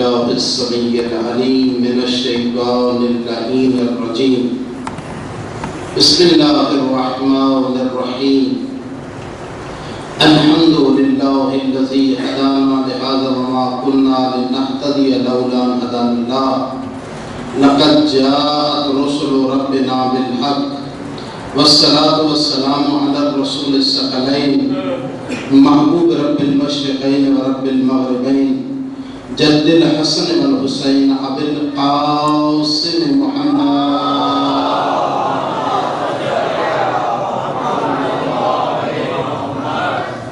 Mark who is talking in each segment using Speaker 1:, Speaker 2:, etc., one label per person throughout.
Speaker 1: بالله السميع العليم من الشيطان اللعين الرجيم بسم الله الرحمن الرحيم الحمد لله الذي هدانا لهذا وما كنا لنهتدي لولا أن هدانا الله لقد جاءت رسل ربنا بالحق والصلاة والسلام على الرسول الثقلين محبوب رب المشرقين ورب المغربين جد الحسن والحسين أبي القاسم محمد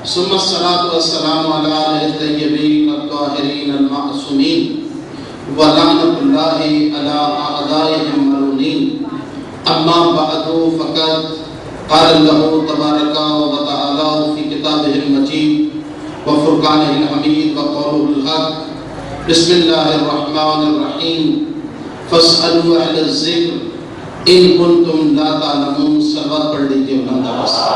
Speaker 1: ثم الصلاة والسلام على آله الطيبين الطاهرين المعصومين ولعنة الله على أعدائهم الملعونين أما بعد فقد قال الله تبارك وتعالى في كتابه المجيد وفرقانه الحميد وقوله الحق بسم الله الرحمن الرحيم فاسألوا أهل الذكر إن كنتم لا تعلمون سلوات پڑھ لیجیے بلند آواز سے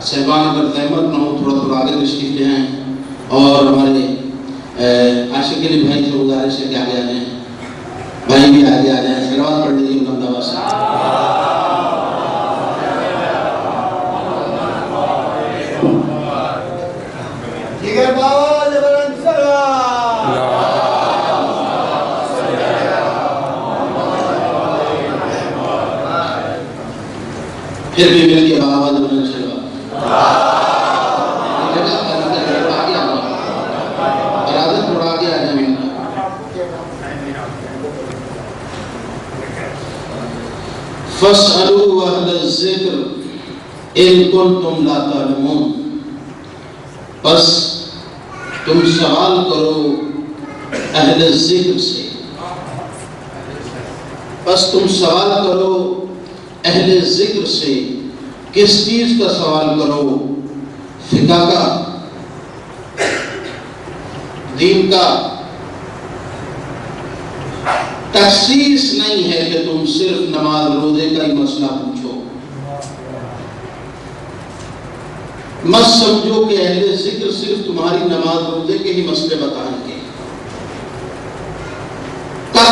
Speaker 1: صاحبان اگر زحمت نہ ہو تھوڑا آگے تشریف لے آئیں اور ہمارے عاشق علی بھائی سے گزارش ہے کہ آگے آ جائیں بھائی بھی آگے آ جائیں سلوات پڑھ لیجیے بلند آواز سے
Speaker 2: دیگر باواز بلند سلام
Speaker 1: پھر بھی مل کے باواز بلند سلام فاسألوا أهل الذکر إن كنتم لا تعلمون پس تم سوال کرو اہل ذکر سے اہل ذکر سے کس چیز کا سوال کرو فقہ کا دین کا تخصیص نہیں ہے کہ تم صرف نماز روزے کا ہی مسئلہ پوچھو مت سمجھو کہ اہل ذکر صرف تمہاری نماز روزے کے ہی مسئلے بتائیں گے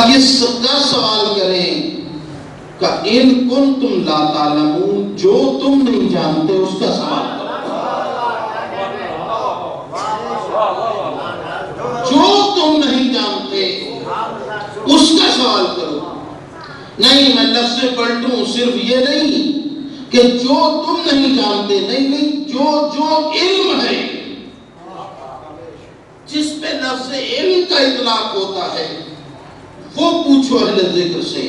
Speaker 1: کس کا سوال کریں کہ ان کنتم لا تعلمون جو تم نہیں جانتے اس کا سوال کرو جو تم نہیں جانتے اس کا سوال کرو نہیں میں لفظ پلٹوں صرف یہ نہیں کہ جو تم نہیں جانتے نہیں جو علم ہے جس پہ لفظ علم کا اطلاق ہوتا ہے وہ پوچھو اہل ذکر سے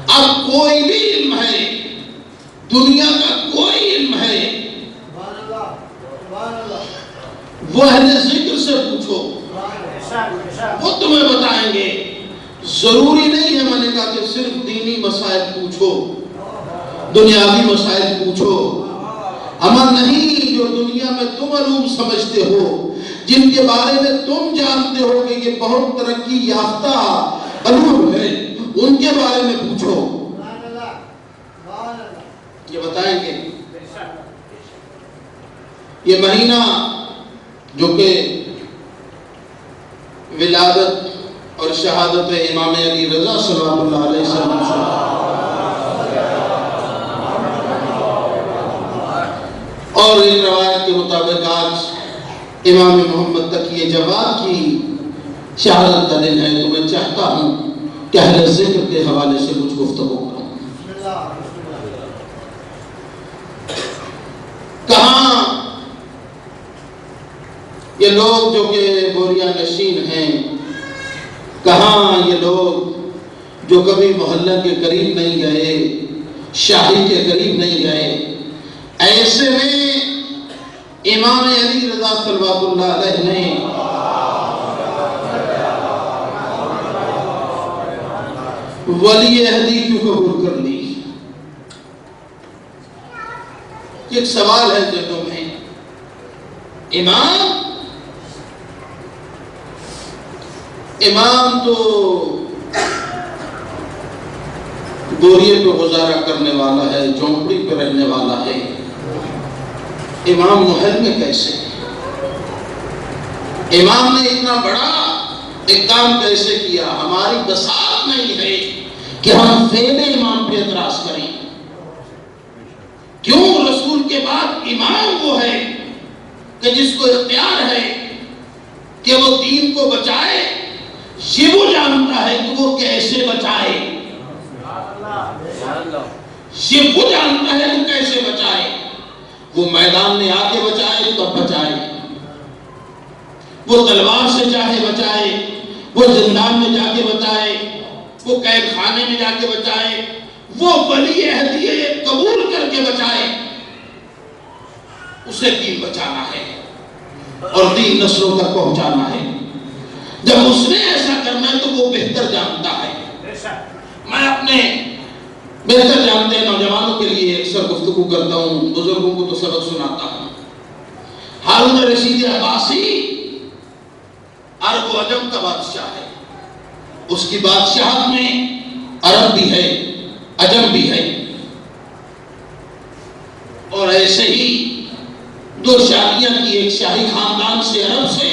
Speaker 1: اب کوئی بھی علم ہے دنیا کا کوئی علم ہے وہ اہل ذکر سے پوچھو وہ تمہیں بتائیں گے ضروری نہیں ہے میں نے کہا کہ صرف دینی مسائل پوچھو دنیاوی مسائل پوچھو امر نہیں جو دنیا میں تم علوم سمجھتے ہو جن کے بارے میں تم جانتے ہو کہ یہ بہت ترقی یافتہ علوم ہے ان کے بارے میں پوچھو یہ بتائیں گے یہ مہینہ جو کہ ولادت اور شہادت امام علی رضا صلی اللہ علیہ وسلم اور ان روایت کے مطابق آج امام محمد تقی جواد کی شہادت کا دن ہے تو میں چاہتا ہوں کہ اہل ذکر کے حوالے سے کچھ گفتگو کروں کہاں یہ لوگ جو کہ بوریا نشین ہیں کہاں یہ لوگ جو کبھی محلہ کے قریب نہیں گئے شاہی کے قریب نہیں گئے ایسے میں امام علی رضا صلوات اللہ علیہ نے ولی عہدی کیوں قبول کر لی ایک سوال ہے ذہنوں میں امام تو بوریے پہ گزارا کرنے والا ہے جھونپڑی پہ رہنے والا ہے امام محل میں کیسے؟ امام نے اتنا بڑا اقدام کیسے کیا؟ ہماری بساط نہیں ہے کہ ہم فعل امام پہ اعتراض کریں۔ کیوں؟ رسول کے بعد امام وہ ہے کہ جس کو اختیار ہے کہ وہ دین کو بچائے، یہ وہ جانتا ہے کہ وہ کیسے بچائے، یہ وہ جانتا ہے کہ کیسے بچائے۔ وہ میدان میں آ کے بچائے تب بچائے، وہ تلوار سے چاہے بچائے، وہ زندان میں جا کے بچائے، وہ قید خانے میں جا کے بچائے، وہ ولی عہدیہ قبول کر کے بچائے، اسے دین بچانا ہے اور دین نسلوں تک پہنچانا ہے۔ جب اس نے ایسا کرنا ہے تو وہ بہتر جانتا ہے۔ میں اپنے بہتر جانتے ہیں نوجوانوں کے لیے اکثر گفتگو کرتا ہوں، بزرگوں کو تو سبق سناتا ہوں۔ ہارون رشید عباسی عرب و عجم کا بادشاہ ہے، اس کی بادشاہت میں عرب بھی ہے، عجم بھی ہے، اور ایسے ہی دو شادیاں کی، ایک شاہی خاندان سے عرب سے،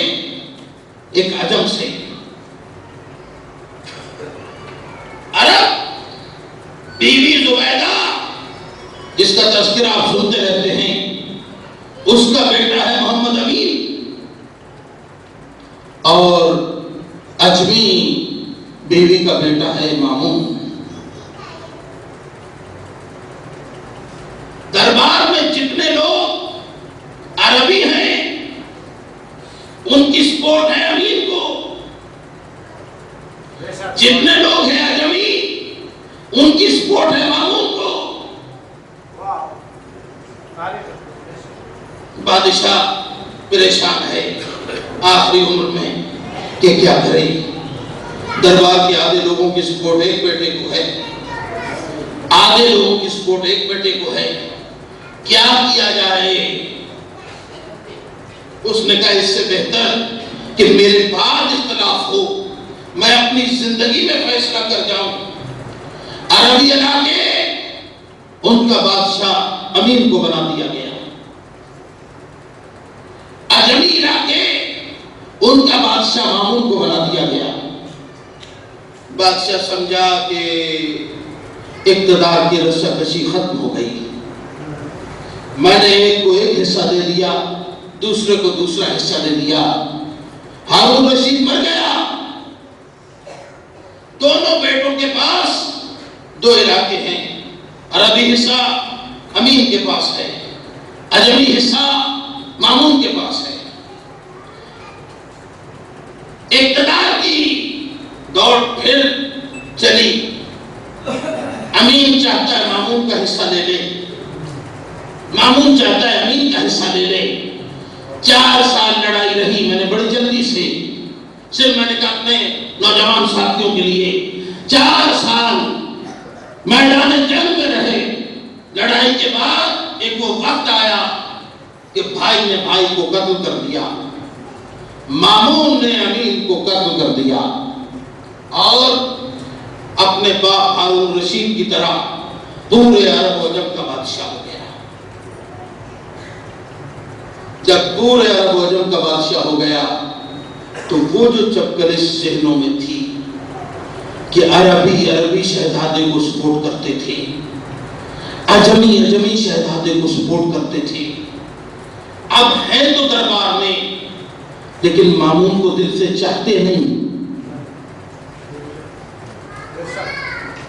Speaker 1: ایک عجم سے۔ عرب بیوی زبیدہ جس کا تذکرہ آپ سنتے رہتے ہیں، اس کا بیٹا ہے محمد امین، اور اجمی بیوی کا بیٹا ہے مامون۔ دربار میں جتنے لوگ عربی ہیں ان کی سپورٹ ہے امین کو، جتنے لوگ ہیں اجمی ان کی سپورٹ ہے مامون کو۔ بادشاہ پریشان ہے آخری عمر میں کہ کیا کرے۔ دربار کے آدھے لوگوں کی سپورٹ ایک بیٹے کو ہے، آدھے لوگوں کی سپورٹ ایک بیٹے کو ہے، کیا کیا جائے؟ اس نے کہا اس سے بہتر کہ میرے بعد اختلاف ہو، میں اپنی زندگی میں فیصلہ کر جاؤں۔ عربی علاقے ان کا بادشاہ امین کو بنا دیا گیا، عجمی علاقے ان کا بادشاہ مامون کو بنا دیا گیا۔ بادشاہ سمجھا کہ اقتدار کی رساکشی ختم ہو گئی، میں نے ایک کو ایک حصہ دے دیا، دوسرے کو دوسرا حصہ دے دیا۔ ہارون رشید مر گیا، دونوں بیٹوں کے پاس دو علاقے ہیں، عربی حصہ امین کے پاس ہے، عجمی حصہ مامون کے پاس ہے۔ اقتدار کی دوڑ پھر چلی، امین چاہتا ہے مامون کا حصہ لے لے، مامون چاہتا ہے امین کا حصہ لے لے۔ 4 سال لڑائی رہی، میں نے بڑی جلدی سے صرف میں نے کہا اپنے نوجوان ساتھیوں کے لیے 4 سال میدان جنگ میں رہے۔ لڑائی کے بعد ایک وہ وقت آیا کہ بھائی نے بھائی کو قتل کر دیا، مامون نے امین کو قتل کر دیا، اور اپنے باپ ہارون رشید کی طرح پورے عرب و عجم کا بادشاہ ہو گیا۔ جب پورے عرب و عجم کا بادشاہ ہو گیا تو وہ جو چپکلش ذہنوں میں تھی کہ عربی شہزادے کو سپورٹ کرتے تھے، عجمی شہزادے کو سپورٹ کرتے تھے، اب ہے تو دربار میں لیکن مامون کو دل سے چاہتے نہیں۔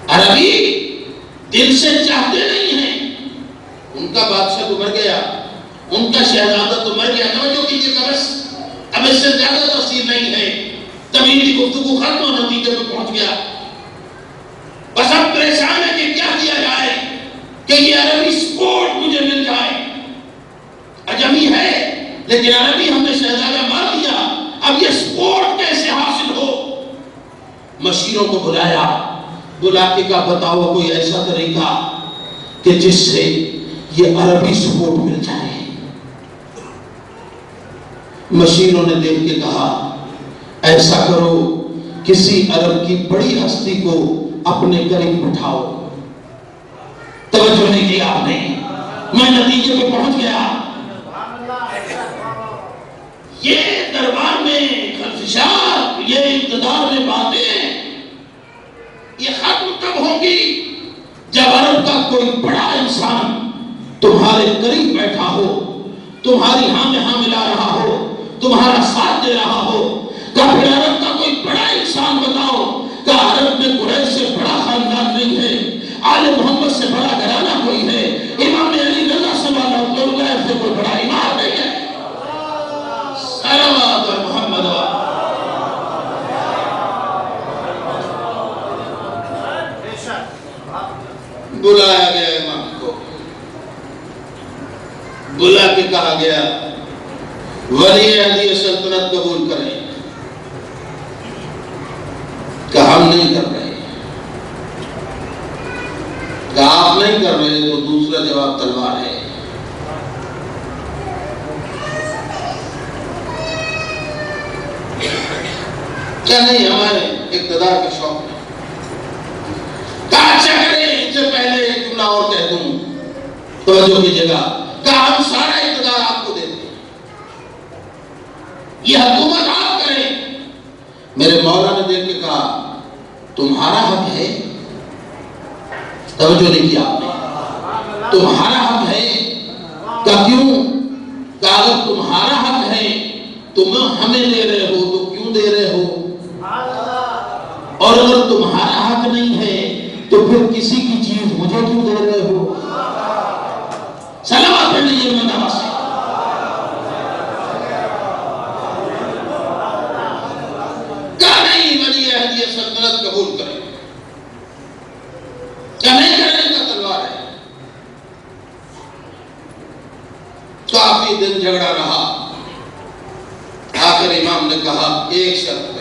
Speaker 1: عربی دل سے چاہتے نہیں ہیں، ان کا بادشاہ تو مر گیا، ان کا شہزادہ تو مر گیا۔ توجہ کیجیے گا، بس اب اس سے زیادہ تفصیل نہیں ہے، طویل گفتگو ختم اور نتیجے پہ پہنچ گیا۔ بس اب پریشان ہے کہ کیا کیا جائے کہ یہ عربی سپورٹ مجھے مل جائے۔ عجمی ہے لیکن عربی ہم نے شہزادہ مار دیا، اب یہ سپورٹ کیسے حاصل ہو؟ مشیروں کو بلایا، بلا کے کہا بتاؤ کوئی ایسا طریقہ کہ جس سے یہ عربی سپورٹ مل جائے۔ مشیروں نے دیکھ کے کہا ایسا کرو، کسی عرب کی بڑی ہستی کو اپنے قریب بٹھاؤ۔ توجہ نہیں کی آپ نے، میں نتیجے پہ پہنچ گیا۔ یہ دربار میں خلفشات، یہ اقتدار میں باتیں یہ ختم کب ہوگی؟ جب عرب کا کوئی بڑا انسان تمہارے قریب بیٹھا ہو، تمہاری ہاں میں ہاں ملا رہا ہو، تمہارا ساتھ دے رہا ہو۔ کہ پھر عرب کا کوئی بڑا انسان بتاؤ کہ عرب میں قریش سے بڑا خاندان نہیں ہے، آل محمد سے بڑا گھرانہ کوئی ہے، امام علی رضا سے کوئی بڑا امام نہیں ہے۔ صلوات محمد بلایا گیا امام کو، بلا کے کہا گیا ولی عہد سلطنت قبول کریں، کہ ہم نہیں کر رہے، کہ آپ نہیں کر رہے تو دوسرا جواب تلوار ہے۔ کیا نہیں ہمارے اقتدار کا شوق ہے؟ کہا اچھا کریں اس سے پہلے ایک جملہ اور کہہ دوں، توجہ کیجیے گا، کہ ہم سارا اقتدار آپ کو دیتے ہیں، یہ حکومت آپ کریں۔ میرے مولا نے دیکھ کے کہا تمہارا حق ہے، توجہ نہیں کیا آپ نے، تمہارا حق ہے، کہ کیوں؟ کہ اگر تمہارا حق ہے تم ہمیں دے رہے ہو تو کیوں دے رہے ہو، اور اگر تمہارا حق نہیں ہے تو پھر کسی کی چیز مجھے کیوں دے رہے ہو؟ صلوات پڑھ لیجیے مرحبا سے۔ کیا نہیں ولی عہد یہ سلطنت قبول کریں، کیا نہیں کریں کا تلوار ہے۔ کافی دن جھگڑا رہا، آخر امام نے کہا ایک شرط ہے،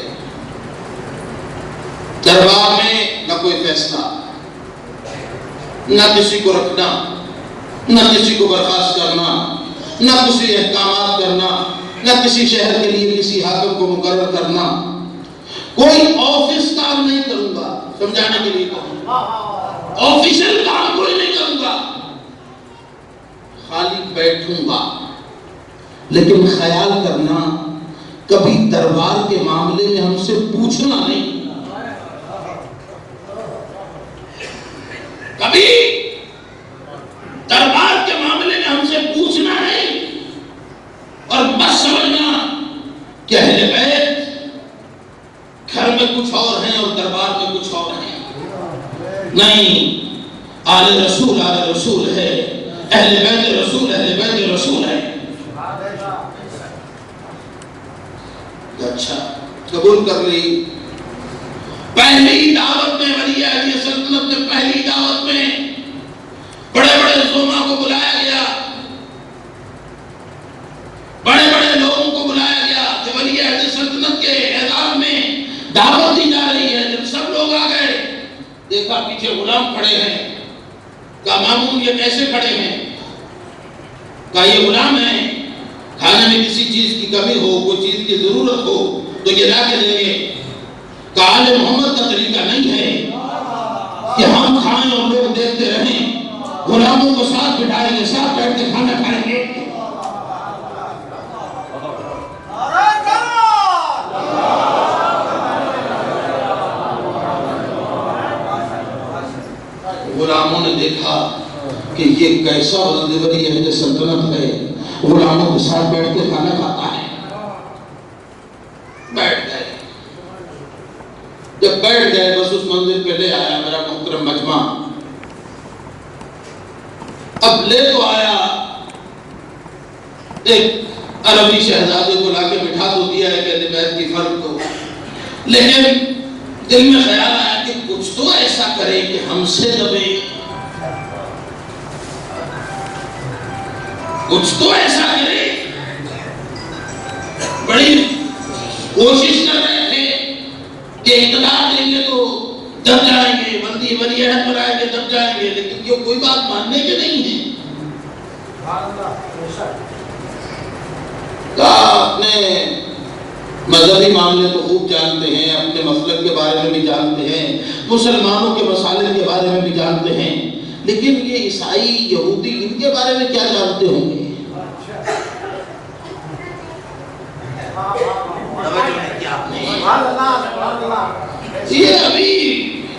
Speaker 1: دربار میں نہ کوئی فیصلہ، نہ کسی کو رکھنا، نہ کسی کو برخاست کرنا، نہ کسی احکامات کرنا، نہ کسی شہر کے لیے کسی حاکم کو مقرر کرنا، کوئی آفس کام نہیں کروں گا، سمجھانے کے لیے کہوں، آفیشل کام کوئی نہیں کروں گا، خالی بیٹھوں گا، لیکن خیال کرنا کبھی دربار کے معاملے میں ہم سے پوچھنا نہیں، کبھی دربار کے معاملے میں ہم سے پوچھنا نہیں، اور بس سمجھنا کہ اہل بیت گھر میں کچھ اور ہیں اور دربار میں کچھ اور ہیں، نہیں، آل رسول ہے، اہل بیت رسول ہے۔ اچھا قبول کر لی۔ پہلی دعوت میں ولی عہد سلطنت میں پہلی دعوت میں بڑے بڑے زعماء کو بلایا گیا، بڑے بڑے لوگوں کو بلایا گیا کہ ولی عہد سلطنت کے اعزاز میں دعوت دی جا رہی ہے۔ جب سب لوگ آ گئے، دیکھا پیچھے غلام کھڑے ہیں، کہا مامون یہ کیسے کھڑے ہیں؟ کہا یہ غلام ہیں، کھانے میں کسی چیز کی کمی ہو، کوئی چیز کی ضرورت ہو تو یہ لا کے دیں گے۔ کہ آل محمد کا طریقہ نہیں ہے کہ ہم کھائیں اور لوگ دیکھتے رہیں، غلاموں کو ساتھ بٹھائیں گے، ساتھ بیٹھ کے کھانا کھائیں گے۔ غلاموں نے دیکھا کہ یہ کیسا ولی عہد سلطنت ہے، غلاموں کے ساتھ بیٹھ کے کھانا کھاتا ہے۔ بیٹھ گئے، جب بیٹھ گئے بس اس منزل پہ لے آیا میرا محترم مجمع، اب لے تو آیا، ایک عربی شہزادے کو لا کے بٹھا تو دیا ہے کہ بیت کی فرق کو، لیکن دل میں خیال آیا کہ کچھ تو ایسا کرے کہ ہم سے دبے، کچھ تو ایسا کرے۔ بڑی کوشش کر رہے تھے کہ اقتدار دیں گے تو دب جائیں گے، ولی عہد بنائیں گے دب جائیں گے، لیکن یہ کوئی بات ماننے کے نہیں ہے۔ اپنے مذہبی معاملے کو خوب جانتے ہیں، اپنے مسلک کے بارے میں بھی جانتے ہیں، مسلمانوں کے مسائل کے بارے میں بھی جانتے ہیں، لیکن یہ عیسائی یہودی ان کے بارے میں کیا جانتے ہوں گے؟ توجہ نہیں کیا آپ نے؟ یہ ابھی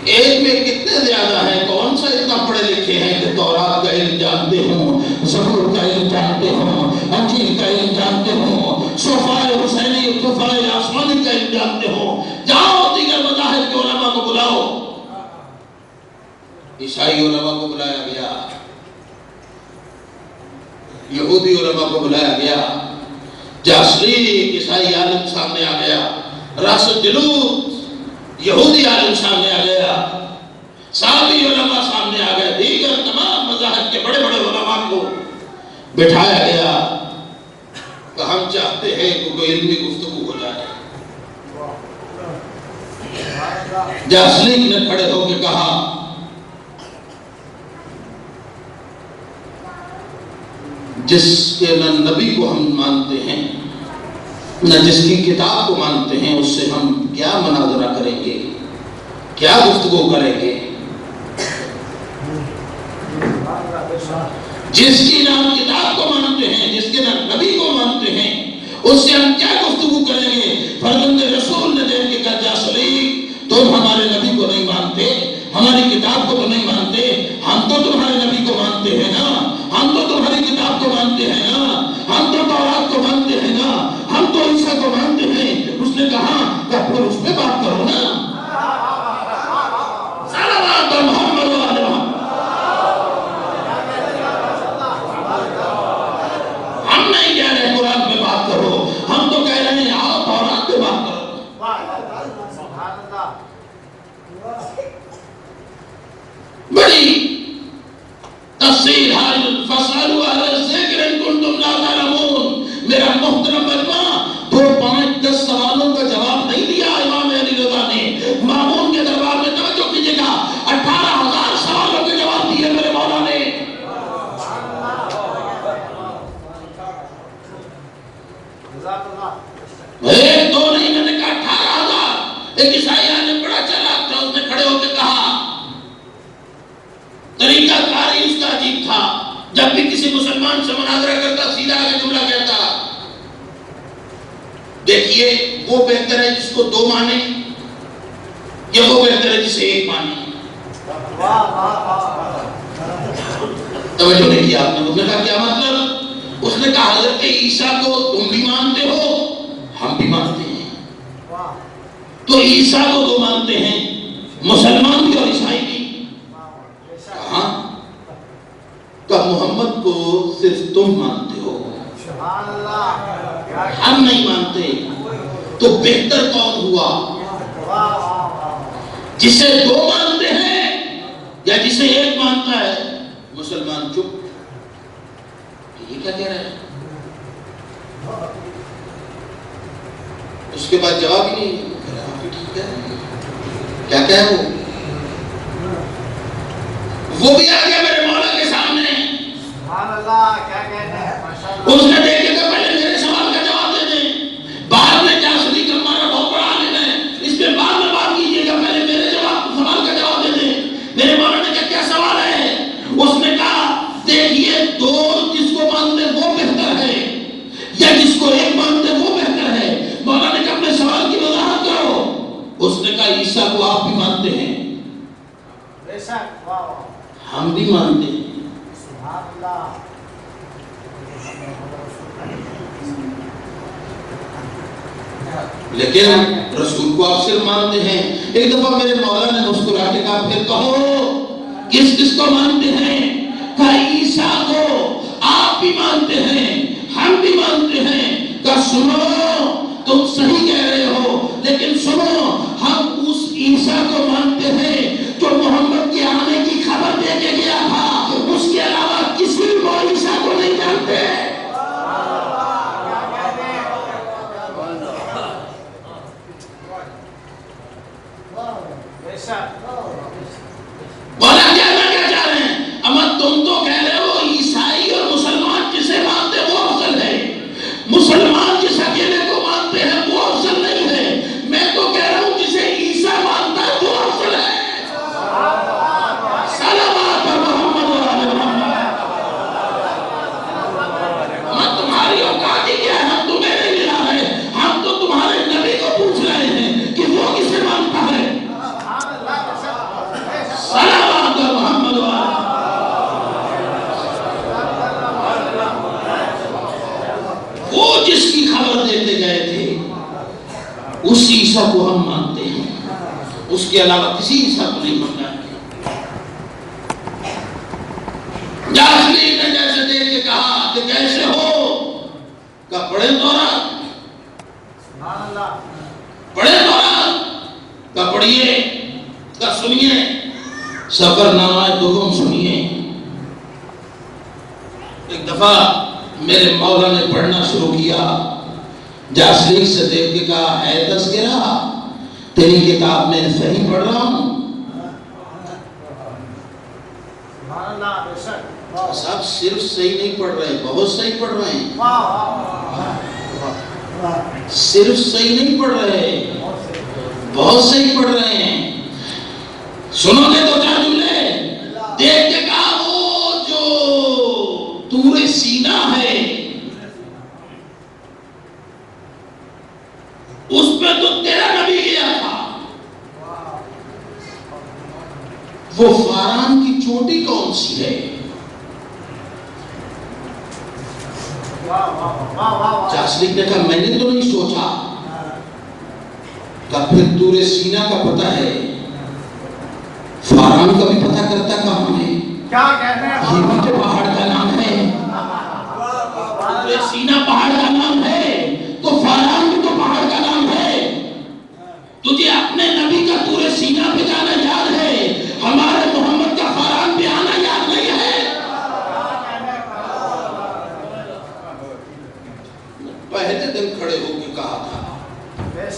Speaker 1: ایج میں کتنے زیادہ ہیں، کون سا اتنا پڑھے لکھے ہیں کہ تورات کا علم جانتے ہوں، زبور کا علم جانتے ہوں، انجیل کا علم جانتے ہوں، صفائے حسینی صفائے آسمانی کا علم جانتے ہوں؟ جاؤ دیگر مذاہب کے علماء کو بلاؤ۔ عیسائی علماء کو بلایا گیا، یہودی علماء کو بلایا گیا، جاسری عیسائی عالم سامنے آ گیا، راس الجلود یہودی عالم سامنے آ گیا، صحابی علماء سامنے آ گئے، دیگر تمام مذاہب کے بڑے بڑے علماء کو بٹھایا گیا کہ ہم چاہتے ہیں کہ کوئی علمی گفتگو ہو جائے۔ جاسری نے کھڑے ہو کے کہا جس کے نہ نبی کو ہم مانتے ہیں نہ جس کی کتاب کو مانتے ہیں، اس سے ہم کیا مناظرہ کریں گے، کیا گفتگو کریں گے؟ جس کی نہ ہم کتاب کو مانتے ہیں، جس کے نہ نبی کو مانتے ہیں، اس سے ہم کیا گفتگو کریں گے؟ فرزند رسول نے دیکھ کے کہا جاسری تم ہمارے نبی کو نہیں مانتے، ہماری کتاب کو تو نہیں مانتے، ہم تو تمہارے نبی کو مانتے ہیں نا، ہم تو تمہاری کتاب کو مانتے ہیں نا، ہم تو تورات کو مانتے ہیں نا، ہم تو عیسیٰ کو مانتے ہیں۔ اس نے کہا کہ پھر اس پہ بات کرو نا، صلوات محمد و آل محمد۔ ہم نہیں کہہ رہے قرآن پہ بات کرو، ہم تو کہہ رہے ہیں آؤ تورات پہ بات کرو۔ بڑی تفصیل حال فَاسْأَلُوا أَهْلَ الذِّكْرِ إِن كُنتُمْ لَا تَعْلَمُونَ۔ میرا محترم مجمع، 2 5 10 سوالوں کا جواب نہیں دیا امام علی رضا نے۔ مامون کے دربار میں توجہ کیجئے گا، 18,000 سوالوں کے جواب دیے میرے مولا نے۔ ایک دو نہیں، میں نے کہا 18,000۔ ایک عیسائی عالم بڑا چالاک تھا، اس نے کھڑے ہو کے کہا، طریقہ کاری اس کا عجیب تھا، جب بھی کسی مسلمان سے مناظرہ کرتا سیدھا آگے جملہ کہتا، دیکھیے وہ بہتر ہے جس کو 2 مانے یا وہ بہتر ہے جسے 1 مانے؟ توجہ نہیں کیا آپ نے؟ اس نے کہا کیا مطلب؟ اس نے کہا حضرت عیسیٰ کو تم بھی مانتے ہو، ہم بھی مانتے ہیں، تو عیسیٰ کو 2 مانتے ہیں، مسلمان بھی اور عیسائی بھی۔ کہاں کہ محمد کو صرف تم مانتے ہو، ہم نہیں مانتے۔ تو بہتر کون ہوا، جسے 2 مانتے ہیں یا جسے 1 مانتا ہے؟ مسلمان چپ، یہ کیا کہہ رہے ہیں؟ اس کے بعد جواب ہی نہیں، کیا کہہ وہ بھی آ گیا میرے مولا کے سامنے۔ اس نے دیکھے کہ پہلے میرے سوال کا جواب دے دیں، بعد میں جاسری کا ہمارا بہت بڑا عالم ہے، اس پہ بعد میں بات کیجیے گا، پہلے میرے سوال کا جواب دے دیں۔ میرے مولا نے کہا کیا سوال ہے؟ اس نے کہا دیکھیے 2 جس کو مانتے وہ بہتر ہے یا جس کو 1 مانتے وہ بہتر ہے؟ مولا نے کہا اپنے سوال کی وضاحت کرو۔ اس نے کہا عیسیٰ کو آپ بھی مانتے ہیں، ہم بھی مانتے ہیں۔ لیکن رسول کو آپ صرف مانتے ہیں۔ ایک دفعہ میرے مولا نے مسکرا کے کہا پھر کہو کس کس کو مانتے ہیں؟ کہ عیسیٰ کو آپ بھی مانتے ہیں، ہم بھی مانتے ہیں۔ کہ سنو تم صحیح کہہ رہے ہو، لیکن سنو ہم اس عیسیٰ کو مانتے ہیں جو محمد کے آنے کی خبر دے کے گیا تھا، اس کے علاوہ کسی بھی عیسیٰ کو نہیں جانتے۔ بولا کیا چاہ رہے ہیں؟ اما تم تو کہہ رہے ہو عیسائی اور مسلمان جسے مانتے وہ افضل ہے، مسلمان جس اکیلے کو مانتے ہیں وہ افضل نہیں ہے۔ میں تو کہہ رہا ہوں جسے عیسیٰ مانتا ہے وہ افضل جس کی خبر دیتے گئے تھے اس عیسیٰ کو ہم مانتے ہیں، اس کے علاوہ کسی عیسیٰ کو نہیں ماننا ہے۔ جاسلی نے جیسے دیکھ کے کہا کہ کیسے ہو، کہا پڑھے تورات، پڑھے تورات، کہا پڑھیے، کہا سنیے، سفر نامہ دوم سنیے۔ ایک دفعہ میرے مولا نے پڑھنا شروع کیا، جاسلیک سے دیکھ کے کہا ہے تذکرہ، تیری کتاب میں صحیح پڑھ رہا ہوں؟ صاحب صرف صحیح نہیں پڑھ رہے، بہت صحیح پڑھ رہے ہیں، صرف صحیح نہیں پڑھ رہے، بہت صحیح پڑھ رہے ہیں۔ سنو گے تو چار جملے دیکھ کے کہا وہ جو طور سینا ہے اس پہ تو تیرا نبی گیا تھا، وہ فاران کی چوٹی کون سی ہے؟ جاسلیک نے کہا میں نے تو نہیں سوچا، کہا پھر طور سینا کا پتہ ہے، فاران کا بھی پتہ کرتا کہاں ہے؟ یہ بھی تو پہاڑ کا نام ہے، طور سینا پہاڑ کا نام ہے تو فاران بھی تو پہاڑ کا نام ہے۔ تجھے اپنے نبی کا طور سینا پہ جانا یاد ہے، ہمارے محمد کا فاران پہ آنا یاد نہیں ہے۔ پہلے دن کھڑے ہو کے کہا تھا،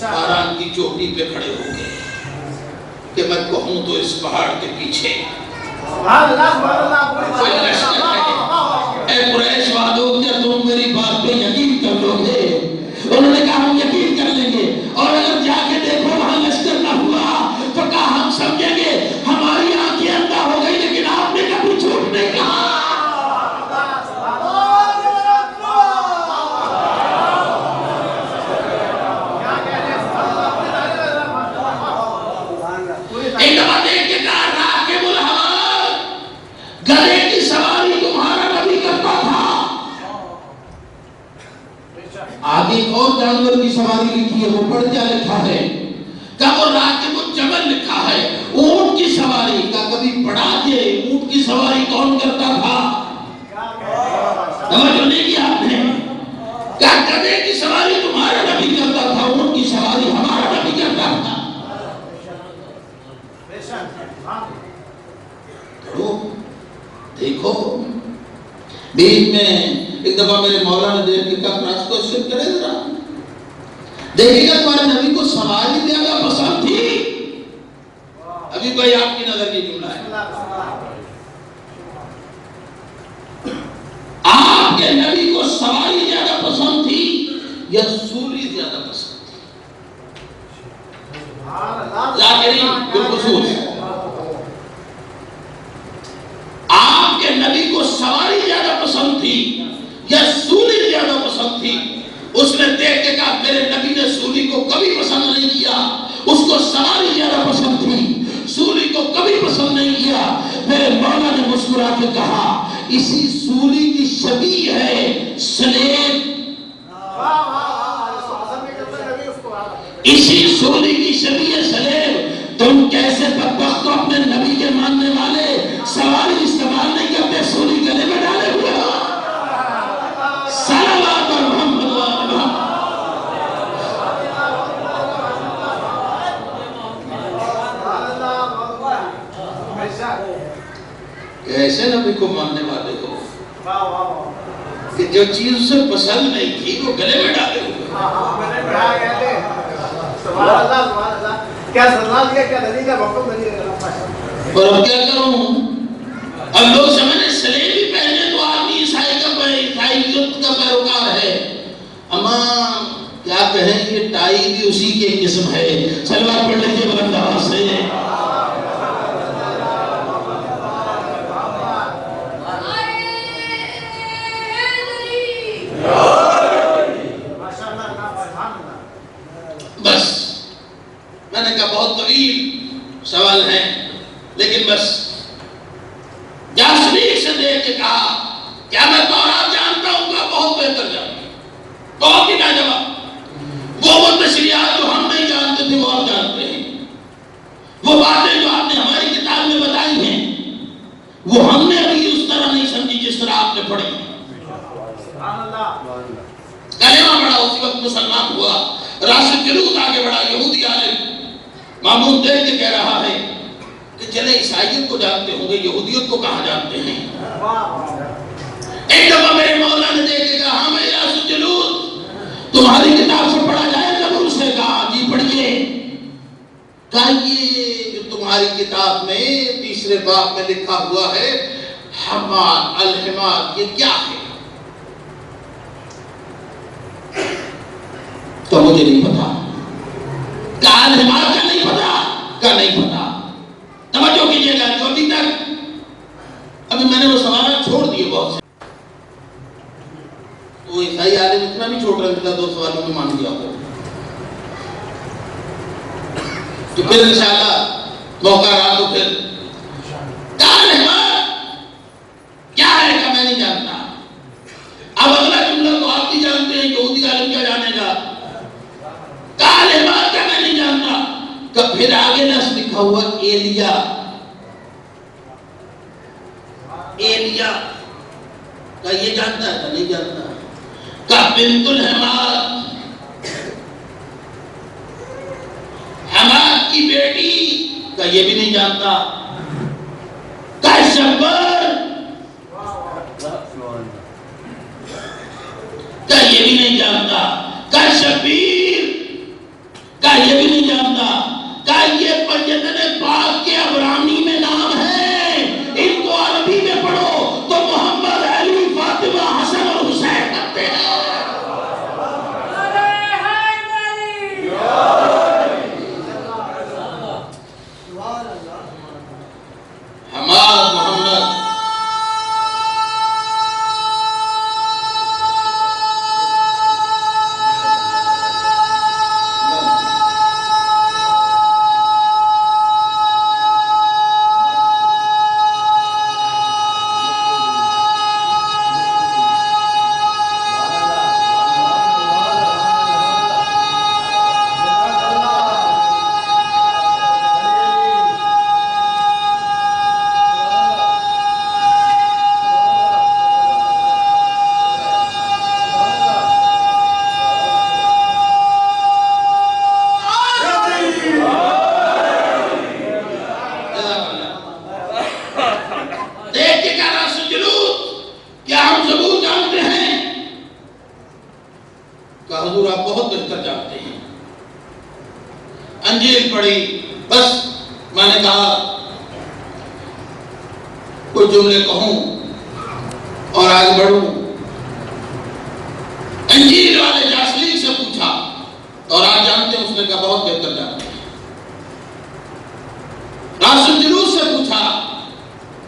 Speaker 1: فاران کی چوٹی پہ کھڑے ہو کے کہ میں کہوں تو اس پہاڑ کے پیچھے کوئی لشکر ہے، اے قریش والو کیا تم میری بات پہ یقین کر لو گے؟ انہوں نے کہا ہم یقین کر لیں گے، اور اگر جا کے دیکھو وہاں لشکر نہ ہوا تو کہا ہم سمجھیں گے ہماری آنکھیں اندھا ہو گئی، لیکن آپ نے کبھی جھوٹ نہیں کہا۔ ایک دفعہ دیکھ کے کہا راکب الحمار، گدھے کی سواری تمہارا نبی کرتا تھا۔ آگے ایک اور جانور کی سواری لکھی ہے، وہ پڑھ کیا لکھا ہے؟ کہ وہ راکب الجمل لکھا ہے، اونٹ کی سواری کا کبھی پڑھا کہ اونٹ کی سواری کون کرتا تھا؟ سمجھ نہیں کیا آپ نے؟ کہ گدھے کی سواری تمہارا نبی کرتا تھا، اونٹ کی سواری ہمارا نبی کرتا تھا۔ دیکھو بیچ میں ایک دفعہ میرے مولا نے دیکھ کے کہا کراس کو شروع کرے ذرا، دیکھے گا تمہارے نبی کو سواری زیادہ پسند تھی؟ ابھی کوئی آپ کی نظر کی جملہ ہے، آپ کے نبی کو سواری زیادہ پسند تھی یا سولی زیادہ پسند تھی؟ ذاکرین بالخصوص آپ کے نبی کو سواری زیادہ پسند تھی یا سولی زیادہ پسند تھی؟ اس نے دیکھ کے کہا میرے نبی نے سولی کو کبھی پسند نہیں کیا، اس کو سواری زیادہ پسند تھی، سولی کو کبھی پسند نہیں کیا۔ میرے مولا نے مسکرا کے کہا اسی سولی کی شبیہ ہے سلیب، اسی سولی کی شبیہ سلیب۔ تم کیسے بدبخت ہو اپنے نبی کے ماننے والے، سواری استعمال نہیں کرتے، سولی گلے میں ڈالے ہوئے ہو۔ صلوات محمد و محمد۔ ایسے نبی کو ماننے والے ہو کہ جو چیز اسے پسند نہیں تھی وہ گلے میں ڈالے ہوئے۔ اور اب کیا کروں؟ اب لوگ سمجھے سلیبی پہنے تو آدمی عیسائیت کا پیروکار ہے، اما کیا کہیں یہ ٹائی بھی اسی کے قسم ہے۔ سلوات پڑھ لیجیے بلند آواز سے۔ بس میں نے کہا بہت طویل سوال ہے لیکن بس جاسلیک سے دیکھ کے کہا کیا میں تورات جانتا ہوں؟ کا بہت بہتر جانتا ہوں۔ تو راشد جلوس آگے بڑھا، یہودی عالم مامون دیکھ کے کہہ رہا ہے کہ چلے عیسائیت کو جانتے ہوں گے، یہودیت کو کہاں جانتے ہیں؟ ایک دفعہ میرے مولا نے دیکھ کے کہا، ہاں میں راشد جلوس تمہاری کتاب سے پڑھا جائے زبور سے؟ کہا جی پڑھیے۔ کہا یہ جو تمہاری کتاب میں تیسرے باب میں لکھا ہوا ہے حمار الحمار، یہ کیا ہے؟ تو مجھے نہیں پتا۔ کہا الحمار کا نہیں پتا؟ کہا نہیں پتا۔ توجہ کیجئے گا، جو ابھی تک ابھی میں نے وہ سوالات چھوڑ دیے بہت سے، وہ عیسائی عالم اتنا بھی چھوڑ رہا تھا، 2 سوالوں میں مان گیا ہو، تو پھر انشاءاللہ موقع رہا تو پھر کہا الحمار کیا ہے کہ میں نہیں جانتا۔ اب اگلا جملہ تو آپ بھی جانتے ہیں، یہودی عالم کیا جانے گا؟ کہا الحمار کیا میں نہیں جانتا۔ کہ پھر آگے لفظ لکھا ہوا ایلیا، ایلیا کہ یہ جانتا ہے؟ کہ نہیں جانتا۔ کہ بنت الحمار، حمار کی بیٹی، کہ یہ بھی نہیں جانتا۔ کہ شبر، کہ یہ بھی نہیں جانتا۔ کہ شبیر، کہ یہ بھی نہیں جانتا۔ کہ یہ پنجتن پاک کے عبرانی میں نام ہے، ان کو عربی میں پڑھو تو محمد، علی، فاطمہ، حسن اور حسین کرتے ہیں۔ حماد محمد حضور آپ بہت بہتر جانتے ہیں۔ انجیل پڑھی، بس میں نے کہا کچھ جملے کہوں اور آگے بڑھوں۔ انجیل والے جاسلیک سے پوچھا، اور آپ جانتے ہیں؟ اس نے کہا بہت بہتر جانتے ہیں۔ راشد جلوس سے پوچھا،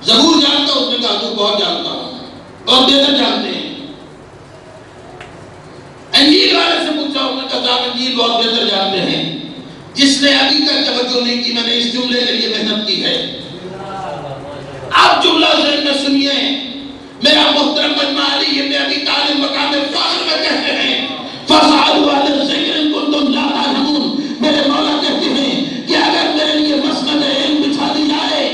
Speaker 1: زبور جانتا ہوں؟ اس نے کہا حضور بہت جانتا ہوں، بہت بہتر جانتے ہیں۔ انجیل والے سے پوچھا، انہوں نے کہا انجیل بہت بہتر جانتے ہیں۔ جس نے ابھی تک توجہ نہیں کی، میں نے اس جملے کے لیے محنت کی ہے۔ آپ جملہ ذہن میں سنیے، میرا محترم مجمع علی ابن ابی طالب مقام فخر میں کہتے ہیں فَاسْأَلُوا أَهْلَ الذِّكْرِ إِن كُنتُمْ لَا تَعْلَمُونَ۔ میرے مولا کہتے ہیں کہ اگر میرے لیے مسند علم بچھا دی جائے،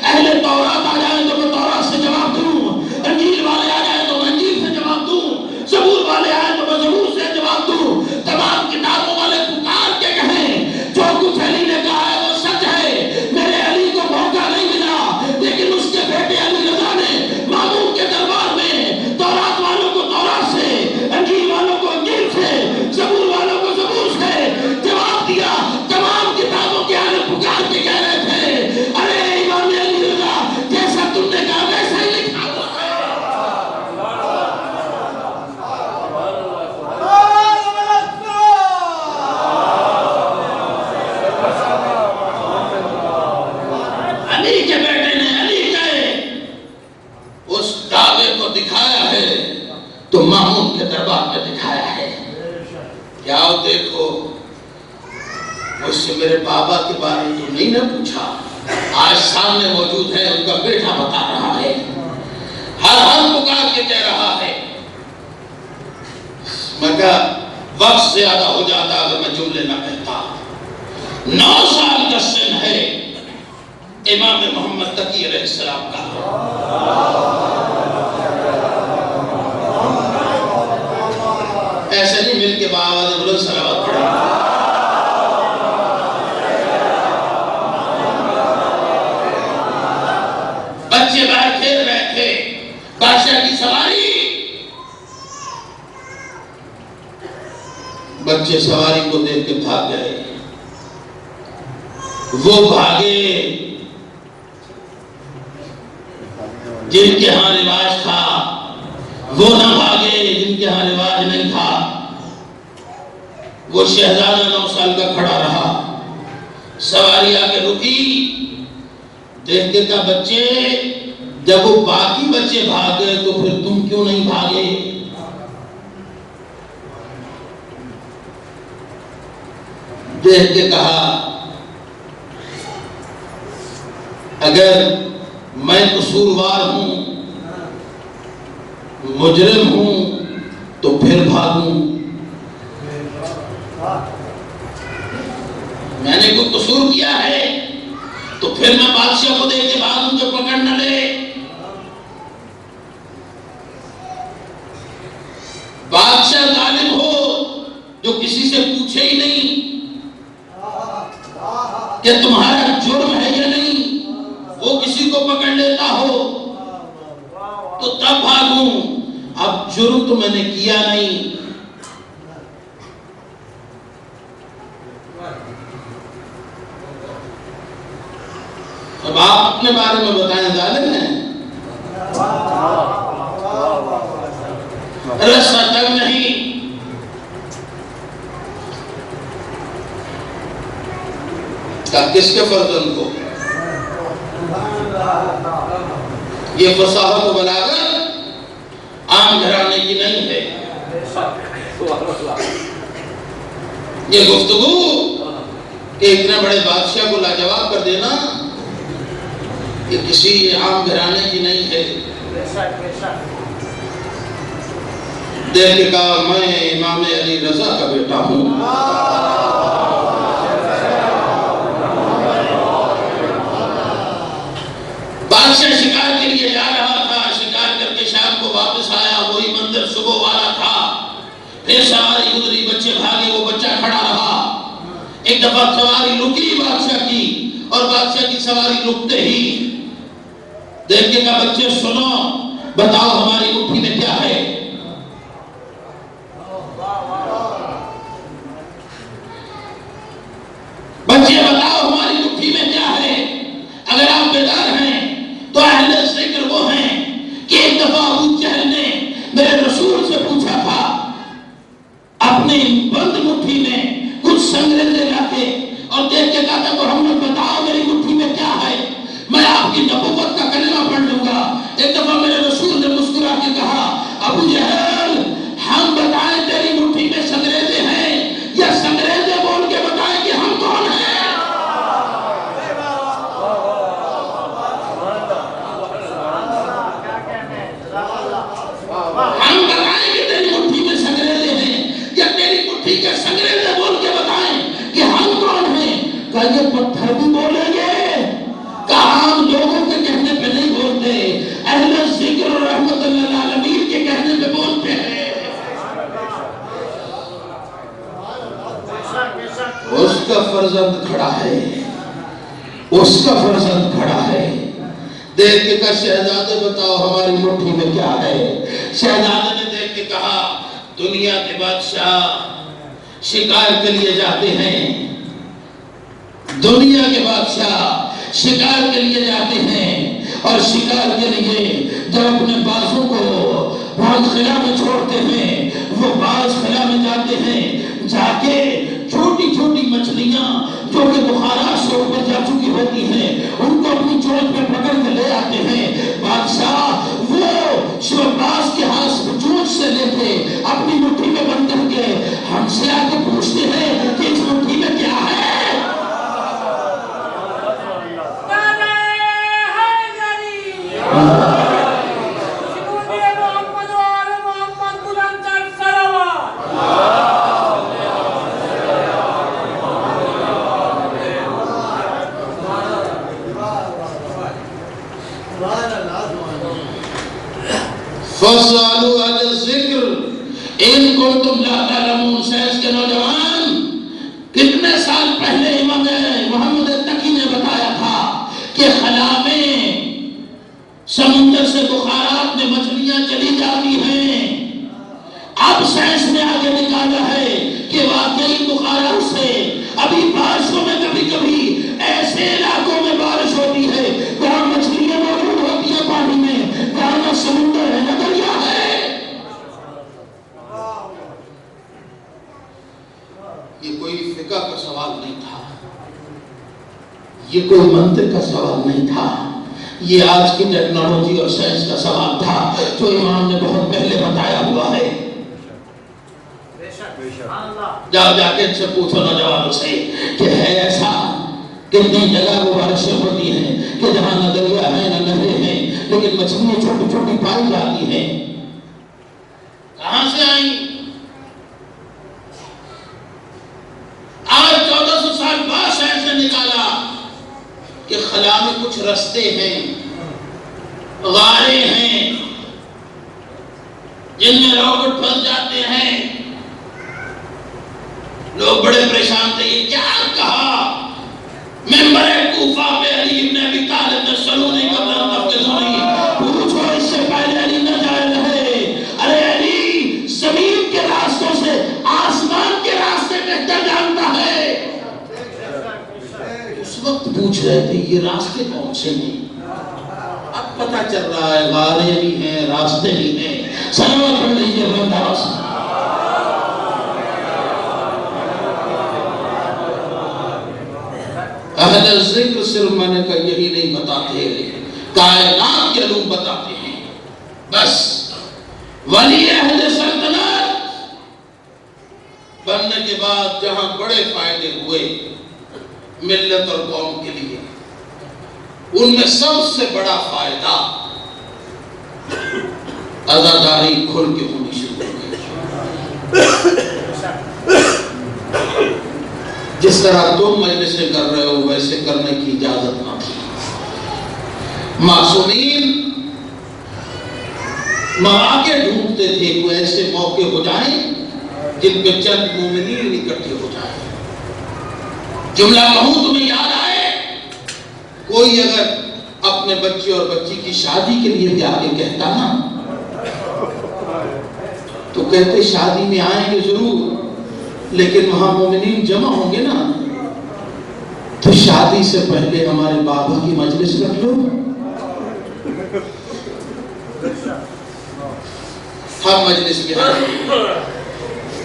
Speaker 1: اہل تورات آ جائیں تو میں تورات سے جواب دوں، انجیل والے آ جائیں تو میں انجیل سے جواب دوں، زبور والے آئیں تو میں زبور سے جواب دوں، تمام کتابوں والے پکار کے کہیں جو کچھ علی نے کہا ہے وہ سچ ہے۔ میرے علی کو موقع نہیں ملا، لیکن اس کے بیٹے علی رضا نے مامون کے دربار میں تورات والوں کو تورات سے، انجیل والوں کو انجیل سے، زبور والوں کو زبور سے جواب دیا۔ تمام کتابوں کے آنے پکار کے کہہ رہے تھے ارے امام علی رضا جیسا تم نے کہا ویسا ہی لکھا ہوا ہے۔ علی کے بیٹے نے علی کے اس دعوے کو دکھایا ہے تو مامون کے دربار میں دکھایا ہے۔ کیا دیکھو، مجھ سے میرے بابا کے بارے میں تو نہیں نہ پوچھا، آج سامنے موجود ہے، ان کا بیٹا بتا رہا ہے، ہر پکار کے کہہ رہا ہے۔ میں کہا وقت زیادہ ہو جاتا اگر میں جملے نہ کہتا۔ 9 سال کا سن ہے امام محمد تقی علیہ السلام کا۔ ایسے نہیں مل کے بآواز بلند صلوات پڑھیں۔ بچے سواری کو دیکھ کے بھاگ گئے. وہ بھاگے جن کے ہاں رواج تھا، وہ نہ بھاگے جن کے ہاں رواج نہیں تھا. وہ شہزادہ 9 سال کا کھڑا رہا. سواری آ کے رکی، دیکھ کے کہا بچے جب وہ باقی بچے بھاگ گئے تو پھر تم کیوں نہیں بھاگے؟ دیکھ کے کہا اگر میں قصوروار ہوں، مجرم ہوں تو پھر بھاگوں. میں نے کوئی قصور کیا ہے تو پھر میں بادشاہ کو دیکھ کے بھاگوں کہ پکڑ نہ لے. بادشاہ ظالم ہو جو کسی سے پوچھے ہی نہیں کہ تمہارا جرم ہے یا نہیں، وہ کسی کو پکڑ لیتا ہو تو تب بھاگوں. اب جرم تو میں نے کیا نہیں. اب آپ اپنے بارے میں بتائیں، ظالم ہیں؟ رستہ تک نہیں. کس کے فرزند کو؟ یہ فصاحت و بلاغت عام گھرانے کی نہیں ہے. یہ گفتگو کہ اتنے بڑے بادشاہ کو لاجواب کر دینا یہ کسی عام گھرانے کی نہیں ہے. دیکھ کے کہا میں امام علی رضا کا بیٹا ہوں. بادشاہ شکار کے لیے جا رہا تھا، شکار کر کے شام کو واپس آیا، وہی منظر صبح والا تھا. پھر سواری گزری، بچے بھاگے، وہ بچہ کھڑا رہا. ایک دفعہ سواری رکی بادشاہ کی، اور بادشاہ کی سواری رکتے ہی دیکھ کے کہا بچے سنو، بتاؤ ہماری مٹھی میں کیا ہے؟ بچے بتاؤ ہماری مٹھی میں کیا ہے؟ اگر آپ بیدار ہیں تو اہل ذکر وہ ہیں کہ ایک دفعہ ابو جہل نے میرے رسول سے پوچھا تھا اپنے بند مٹھی میں کچھ سنگریزے لا کے، اور دیکھ کے کہا تھا محمد بتاؤ میری مٹھی میں کیا ہے، میں آپ کی نبوت کا کلمہ پڑھ لوں گا. ایک دفعہ میرے رسول نے مسکرا کے کہا ابو جہل ہم بتائیں تیری مٹھی میں سنگریزے ہیں یا سنگریزے بول کے بتائیں کہ ہم کون ہیں؟ ہم بتائیں کہ تیری مٹھی میں سنگریزے ہیں یا تیری مٹھی کے سنگریزے بول کے بتائیں کہ ہم کون ہیں؟ کہا یہ پتھر بھی بولیں گے؟ کہا ہم لوگوں کے کہنے پہ نہیں بولتے، اہل ذکر اور رحمت اللہ العالمین کے کہنے پہ بولتے ہیں. اس کا فرزند کھڑا ہے، اس کا فرزند کھڑا ہے. دیکھ کے کہا شہزادے بتاؤ ہماری مٹھی میں کیا ہے؟ شہزادے نے دیکھ کے کہا دنیا کے بادشاہ شکار کے لیے جاتے ہیں، دنیا کے بادشاہ شکار کے لیے جاتے ہیں، اور شکار کے لیے جب اپنے بازوں کو باز خلا میں چھوڑتے ہیں، وہ باز خلا میں جاتے ہیں، جا کے چھوٹی چھوٹی مچھلیاں جو کہ بخارات سے اوپر جا چکی ہوتی ہیں ان کو اپنی چونچ پہ پکڑ کے لے آتے ہیں. بادشاہ وہ شہباز کے ہاتھ چونچ سے لے کے اپنی مٹھی میں بند کر کے ہم سے آ کے پوچھتے ہیں کہ اس مٹھی میں کیا ہے؟ فَاسْأَلُوا أَهْلَ الذِّكْرِ إِن كُنتُمْ لَا تَعْلَمُونَ. سیس کے نوجوان کتنے سال پہلے امام محمد تقی نے بتایا تھا کہ خلا میں سمندر سے بخارات میں مچھلیاں چلی جاتی ہیں. اب سائنس نے آگے نکالا ہے کہ واقعی بخارا سے ابھی بارشوں میں کبھی کبھی ایسے علاقوں میں بارش ہوتی ہے جہاں مچھلیاں موجود ہوتی ہیں پانی میں، جہاں نہ سمندر ہے نہ دریا ہے۔ یہ کوئی فقہ کا سوال نہیں تھا، یہ کوئی منطق کا سوال نہیں تھا، یہ آج کی ٹیکنالوجی اور سائنس کا سوال تھا جو امام نے بہت پہلے بتایا ہوا ہے۔ جاؤ جا کے ان سے پوچھو نوجوانوں سے کہ ہے ایسا کتنی جگہ وہ بارشیں ہوتی ہیں کہ جہاں نہ دریا ہے نہ نہریں ہیں لیکن مچھلیاں چھوٹی چھوٹی پائی جاتی ہیں، کہاں سے آئیں؟ آج 1400 سال بعد سائنس نے نکالا کہ خلا میں کچھ رستے ہیں، غاریں ہیں جن میں راکٹ پھنس جاتے ہیں۔ لوگ بڑے پریشان تھے، یہ کیا کہا؟ ممبر کوفہ پہ علی ابن ابی طالب نے سلونی قبل ان تفتزونی، پوچھو اس سے پہلے علی نہ جائے رہے، ارے علی زمین کے راستوں سے آسمان کے راستے بہتر جانتا ہے۔ اس وقت پوچھ رہے تھے یہ راستے کون سے ہیں، اب پتہ چل رہا ہے غاریں بھی ہیں راستے بھی ہیں۔ صلوات پڑھ لیجیے اللہ سے۔ اہل ذکر صرف میں نے کہا یہی نہیں بتاتے، کائنات کے علوم بتاتے ہیں۔ بس ولی اہل سلطنت بننے کے بعد جہاں بڑے فائدے ہوئے ملت اور قوم کے لیے، ان میں سب سے بڑا فائدہ عزاداری کھل کے ہونی شروع ہو گئی۔ جس طرح تم مجلسیں کر رہے ہو ویسے کرنے کی اجازت نہ تھی۔ معصومین مواقع ڈھونڈتے تھے، کوئی ایسے موقع ہو جائیں جن پہ چند مومنین اکٹھے ہو جائیں۔ جملہ کہوں تمہیں یاد آئے، کوئی اگر اپنے بچے اور بچی کی شادی کے لیے بھی آگے کہتا نا تو کہتے شادی میں آئیں گے ضرور لیکن وہاں مومنین جمع ہوں گے نا، تو شادی سے پہلے ہمارے بابا کی مجلس رکھ لو۔ ہم مجلس میں آئیں گے،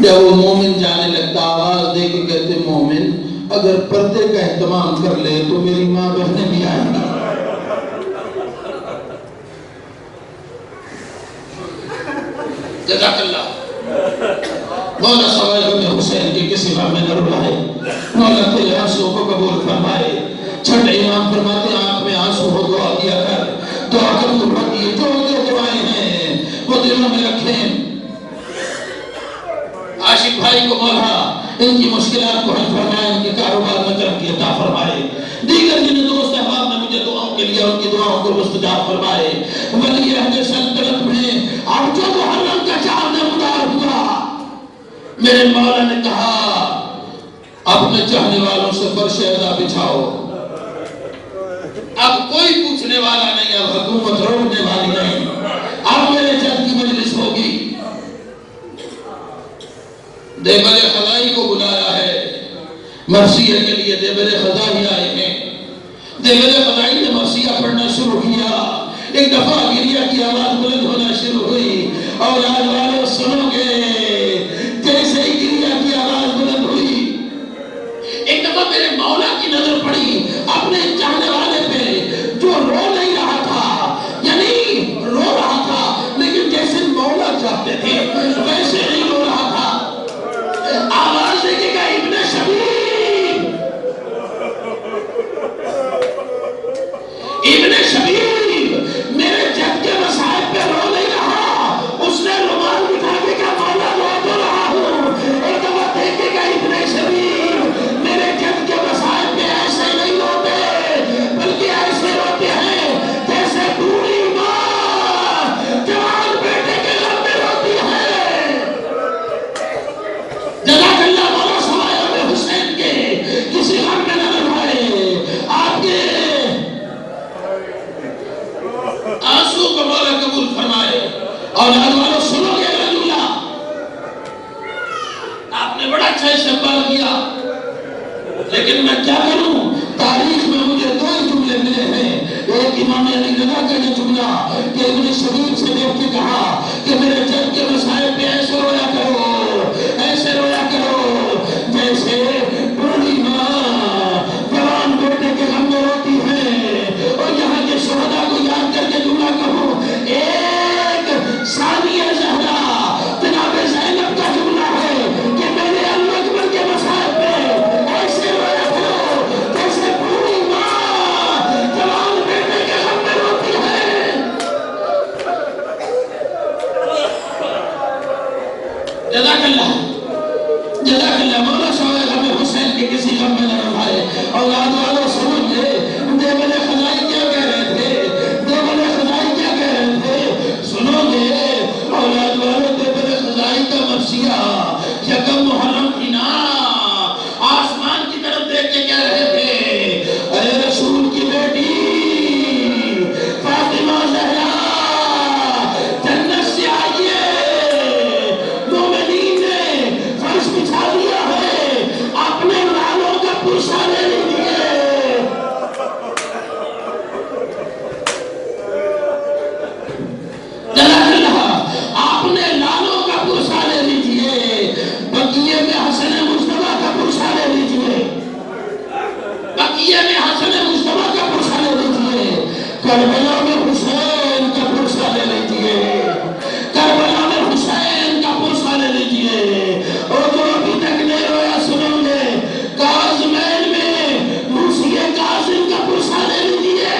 Speaker 1: جب وہ مومن جانے لگتا آواز دے کے کہتے مومن اگر پردے کا اہتمام کر لے تو میری ماں بہنیں بھی آئیں گی۔ جزاک اللہ۔ مولا سوائے ہمیں حسین کے کسی غم میں نہ رلائے، مولا تیرے آنسوں کو قبول فرمائے۔ چھٹے امام فرماتے آنکھ میں آنسو ہو دعا کیا کر، دعا قبول ہوتی ہے، جو دعائیں ہیں وہ دلوں میں رکھیں۔ عاشق بھائی کو مولا ان کی مشکلات کو حل فرمائے، ان کے کاروبار میں ترقی عطا فرمائے، دیگر جن دوست احباب نے مجھے دعاؤں کے لیے ان کی دعاؤں کو مستجاب فرمائے۔ ولی عہد سلطنت میں اب جو محرم کا چاند نمودار ہوا، میرے مولا نے کہا اپنے چاہنے والوں سے فرش ادا بچھاؤ، اب کوئی پوچھنے والا نہیں، اب حکومت روکنے والی نہیں، اب میرے جد کی مجلس ہوگی۔ دیبر خدائی کو بلایا ہے، مرثیہ کے لیے دیبر خدائی آئے ہیں۔ دیبر خدائی نے مرثیہ پڑھنا شروع کیا، ایک دفعہ گریہ کی آواز بلند ہونا شروع ہوئی، اور آج والوں سنو گے جیسے ہی گریہ کی آواز بلند ہوئی، ایک دفعہ میرے مولا کی نظر پڑی اپنے چاہنے والے پہ جو رو نہیں رہا تھا، یعنی رو رہا تھا لیکن جیسے مولا چاہتے تھے ویسے نہیں رو رہا تھا۔ آواز دیکھے گا ابن شبیب، ابن شبیب میرے جد کے مسائب پہ رو نہیں رہا، اس نے رومال بٹھا کے کہا مولا رو تو رہا ہوں، ایک دفعہ دیکھے گا ابن شبیب میرے جد کے مسائب پہ ایسے نہیں رو استعمال کیا، لیکن میں کیا کروں؟ تاریخ میں مجھے دو ہی جملے ملے ہیں۔ ایک امام علی رضا کا یہ جملہ کہ ابن شبیب سے دیکھ کے کہا کہ میرے جد کے مسائل پہ ایسے رویا کرو، ایسے رویا کرو جیسے بوڑھی ماں جوان بیٹے کے غم میں روتی ہے۔ اور یہاں کے شہداء کو یاد کر کے جملہ کہوں، ایک ثانیہ زہرا جناب زینب کا جملہ ہے کہ میرے اللہ اکبر کے مسائل پہ ایسے رویا کرو جیسے بوڑھی ماں جوان بیٹے کے غم میں روتی ہے۔ جزاک اللہ، جزاک اللہ۔ مولا صاحب غم حسین کے کسی غم میں نہ رہائے۔ اولاد والوں سمجھ لے دیوبند خزائی کیا کہہ رہے تھے، دیوبند خزائی کیا کہہ رہے تھے، سنو گے اولاد والوں؟ دیوبند خزائی کا مرثیہ یکم محرم تھی نا، آسمان کی طرف دیکھ کے کہہ رہے تھے، اے رسول کی بیٹی فاطمہ زہرا جنت سے آئیے، مومنین نے فرش بچھا دیا ہے، اپنے لالوں کا پرسہ لے لیجیے۔ جزاک اللہ، اپنے لالوں کا پرسہ لے لیجیے، بقیے میں حسن مصطفیٰ کا پرسہ لے لیجیے، بقیے میں حسن مصطفیٰ کا پرسہ لے لیجیے، کربلا میں حسین کا پرسہ لے لیجیے، کربلا میں حسین کا پرسہ لے لیجیے۔ اور جو ابھی تک نہیں رویا سنو گے، کاظمین میں موسی کاظم کا پرسہ لے لیجیے۔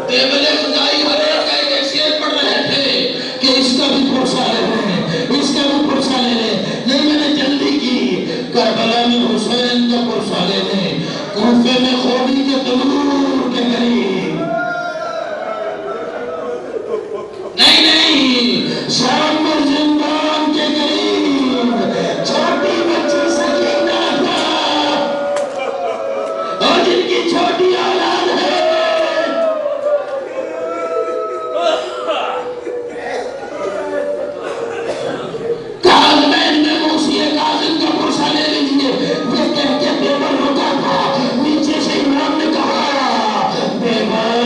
Speaker 1: دیوبند خزائی ہر ایک کا ایک حیثیت پڑھ رہے تھے کہ اس کا بھی پرسہ لے لیں، اس کا بھی پرسہ لے لیں۔ نہیں، میں نے جلدی کی، کربلا میں حسین کا پرسہ لے لیں، کوفے میں خوبی کے تنور کے قریب، نہیں، شام میں زندان کے قریب چھوٹی بچی سکینہ تھا، اور جن کی چھوٹی اولاد ہے۔ کاظمین میں موسی کاظم کا پرسہ لے لیجیے۔ یہ کہہ کے بیبل روکا تھا، نیچے سے امام نے کہا، بیبل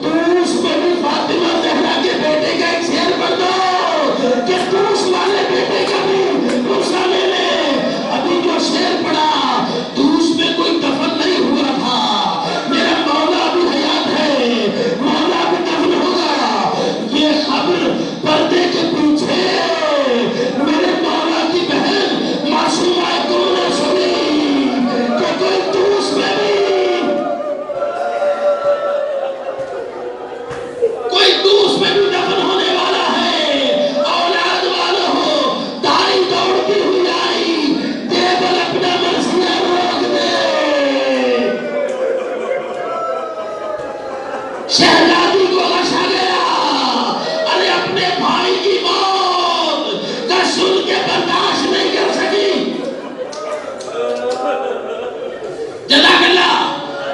Speaker 1: تو اس میں بھی فاطمہ زہرا کے بیٹے کا ایک شعر پڑھ دو کہ تو اس والے بیٹے کا بھی پرسہ لے لے۔ ابھی جو شعر پڑھا تو اس میں کوئی دفن نہیں ہوا تھا، میرا مولا بھی حیات ہے، مولا بھی دفن ہوگا۔ یہ خبر پردے کے پیچھے میرے مولا کی بہن معصومہ کو نے سنی کہ کوئی دوس میں بھی دفن ہونے والا ہے۔ اولاد والوں ہو، دائی دوڑتی ہوئی آئی، دیوبند اپنا مرثیہ روک دے۔ شہزادی کو غشا گیا، ارے اپنے بھائی کی موت کا سن کے برداشت نہیں کر سکی۔ جزاک اللہ۔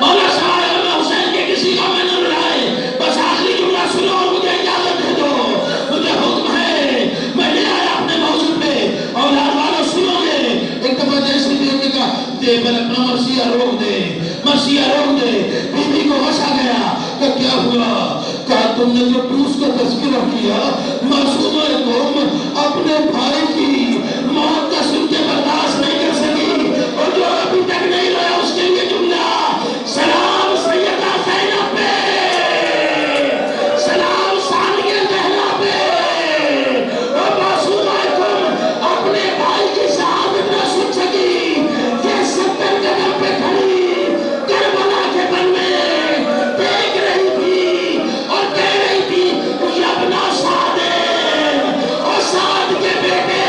Speaker 1: مولا صاحب حسین کے کسی کا میں نہ رہائے، بس آخری جملہ سنو اور مجھے اجازت دے دو، مجھے حکم ہے، میں لے آیا اپنے موضوع پہ۔ اولاد والوں سنو گے، ایک دفعہ جیسے دیکھنے کا دیوبند اپنا مرثیہ روک دے، مرثیہ روک دے، بی بی کو غشا گیا کہ کیا ہوا؟ کہا تم نے جو ٹوس کا تذکرہ کیا، معصومہ قوم اپنے بھائی کی موت کا سن کے برداشت نہیں کر سکی، اور جو ابھی تک نہیں رویا اس کے لیے جملہ، سلام سیدہ زینب پہ، سلام ثانیہ زہرا پہ، اور معصومہ قوم اپنے بھائی کی شہادت نہ سن سکی، یہ 70 قدم پہ کھڑی کربلا کے بن میں دیکھ رہی تھی اور کہہ رہی تھی، یبنا سعد، اور سعد کے بیٹے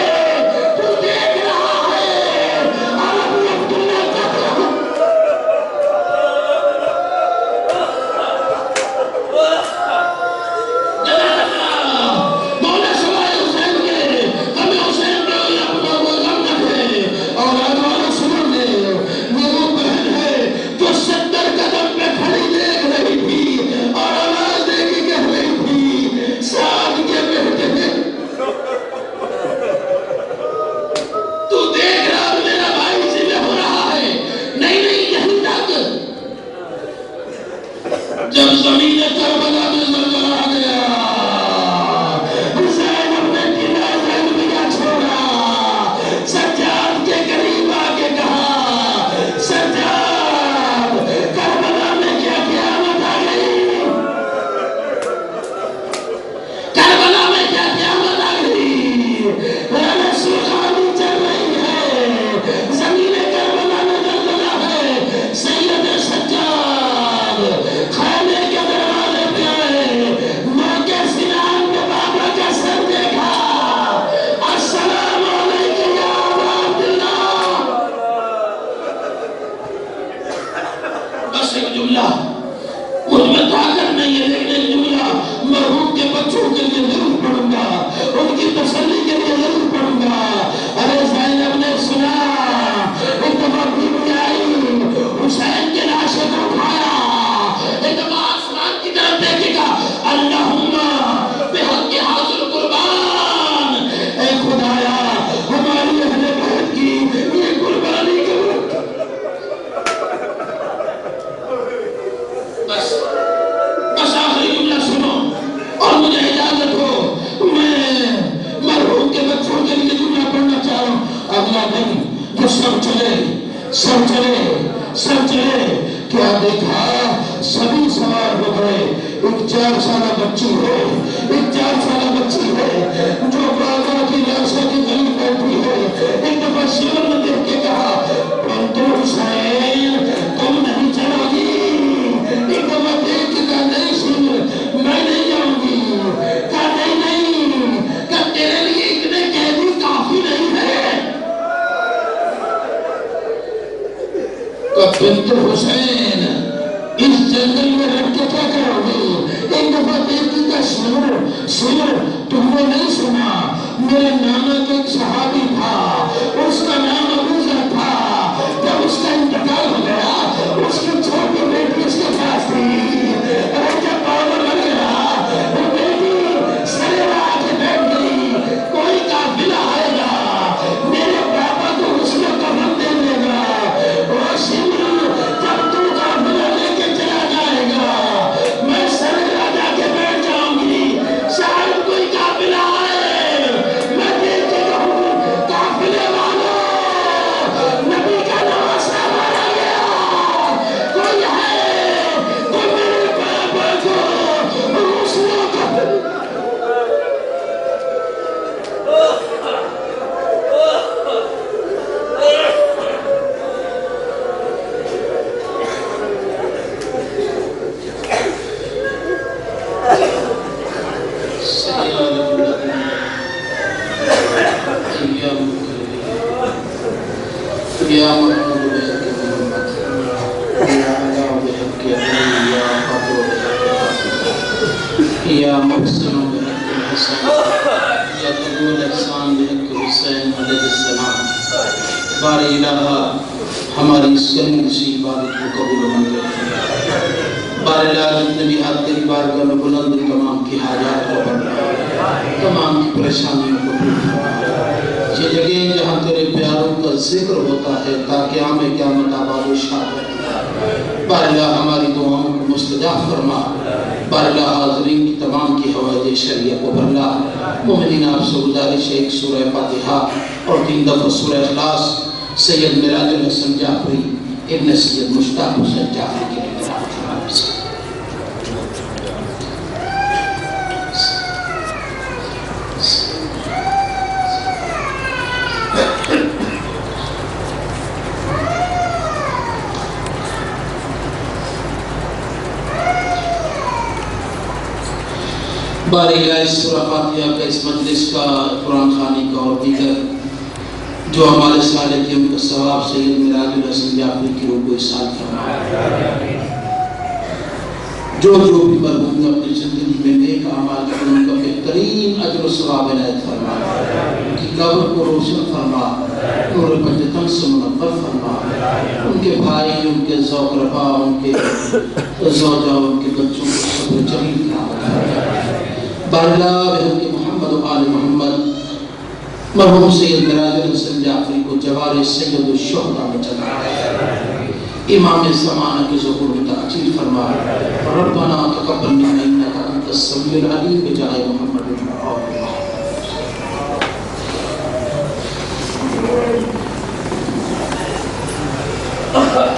Speaker 1: سب چلے کیا دیکھا سبھی سوار ہو گئے. ایک 4 سالہ بچی ہے جو بابا کی لاشا کے قریب بیٹھی ہے. ایک دفعہ شیور نے دیکھ کے کہا بنت حسین تم نہیں چلو گی. ایک دفعہ دیکھ کے کہا نہیں شیور میں نہیں جاؤں گی. کہا نہیں کہ تیرے لیے اتنے قیدی کافی نہیں ہے. بنت حسین اس جنگل میں رکھ کے کیا کرو گے. ایک دفعہ دیکھتی کا سنو تم نے نہیں سنا میرے نانا کے ایک صحابی تھا اس کا نام ابو ذر تھا. جب اس کا انتقال ہو گیا اس کی چھوٹی بیٹی اس کے پاس تھی. اور جب بابا مر گیا وہ بیٹی سرے آ کے بیٹھ گئی. کوئی قافلہ آئے گا میرے پاپا کو اس میں کفن دے دے گا. اور سمر جب تو قافلہ لے کے چلا جائے گا میں سرے جا کے بیٹھ جاؤں گی. شاید کوئی قافلہ آئے میں دیکھ کے کہوں قافلے والوں نبی کا نواسہ مارا گیا. کوئی ہے تو میرے پاپا کو روسلوں کو یا محمود بحق محمد یا علا بحق علی یا فاطر بحق یا محسن بحق الحسن یا قبول احسان بحق حسین علیہ السلام. بار الہ ہماری اس کریم سی عبادت کو قبول و منظور فرما. بار الہ نبی حد تیری بارگاہ میں بلند تمام کی حاجات کو بڑھا تمام کی پریشانیوں کو دور فرما. یہ جگہ جہاں تیرے پیاروں کا ذکر ہوتا ہے تاکہ ہمیں قیامت آباد و شاد رہے. بار الہ ہماری دعاؤں کو مستجاب فرما. بار الہ حاضرین کی تمام کی حوائج شرعیہ کو بھرلا. مومنین آپ سے گزارش ہے ایک سورہ فاتحہ اور 3 دفعہ سورہ اخلاص سید میراج الحسن جعفری ابن سید مشتاق حسین جعفری کے لیے تلاوت فرما. باری الہ اس سورہ فاتحہ کا اس مجلس کا قرآن خوانی کا اور دیگر جو ہمارے صالح کی ان کا ثواب سید میراج الحسن جعفری کی روح کو احسان فرما. جو بھی مرحوم نے اپنی زندگی میں نیک اعمال کیے ان کا بہترین اجر و ثواب عنایت فرما. ان کی قبر کو روشن فرما. نور پنجتن سے منور فرما. ان کے بھائی ان کے ذوق رفا ان کے زوجہ ان کے بچوں کو صبر جمیل فرما. بارلہ بحق محمد و آل محمد مرحوم سید میراج الحسن جعفری کو جوار سید الشہداء میں جگہ امام زمانہ کے ظہور میں تعجیل فرما. ربنا تقبل منا انک انت السمیع العلیم بجاہ محمد و آل محمد.